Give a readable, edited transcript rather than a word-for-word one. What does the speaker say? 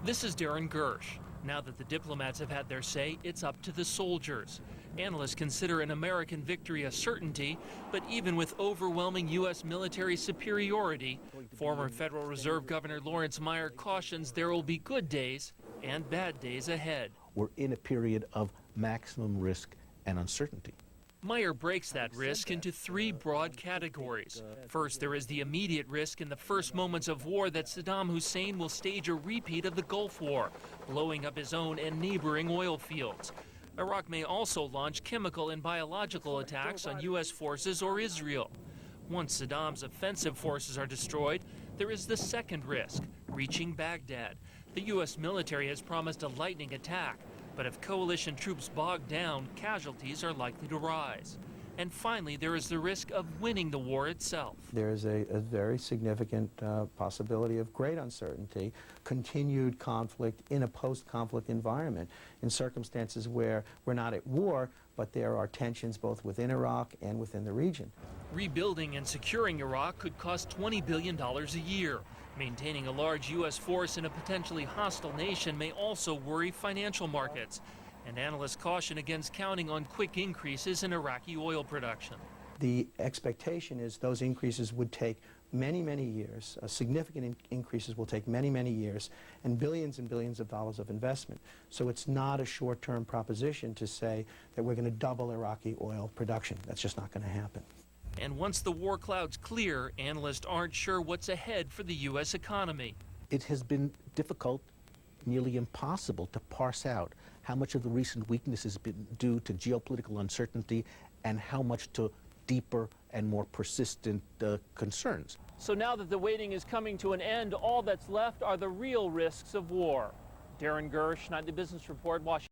This is Darren Gersh. Now that the diplomats have had their say, it's up to the soldiers. Analysts consider an American victory a certainty, but even with overwhelming U.S. military superiority, former Federal Reserve Governor Lawrence Meyer cautions there will be good days and bad days ahead. We're in a period of maximum risk and uncertainty. Meyer breaks that risk into three broad categories. First, there is the immediate risk in the first moments of war that Saddam Hussein will stage a repeat of the Gulf War, blowing up his own and neighboring oil fields. Iraq may also launch chemical and biological attacks on U.S. forces or Israel. Once Saddam's offensive forces are destroyed, there is the second risk, reaching Baghdad. The U.S. military has promised a lightning attack, but if coalition troops bog down, casualties are likely to rise. And finally, there is the risk of winning the war itself. There is a very significant possibility of great uncertainty, continued conflict in a post-conflict environment, in circumstances where we're not at war, but there are tensions both within Iraq and within the region. Rebuilding and securing Iraq could cost $20 billion a year. Maintaining a large U.S. force in a potentially hostile nation may also worry financial markets. And analysts caution against counting on quick increases in Iraqi oil production. The expectation is those increases would take many, many years. Significant increases will take many, many years, and billions of dollars of investment. So it's not a short-term proposition to say that we're going to double Iraqi oil production. That's just not going to happen. And once the war clouds clear, analysts aren't sure what's ahead for the U.S. economy. It has been difficult, nearly impossible, to parse out how much of the recent weakness has been due to geopolitical uncertainty and how much to deeper and more persistent concerns. So now that the waiting is coming to an end, all that's left are the real risks of war. Darren Gersh, 90 Business Report, Washington.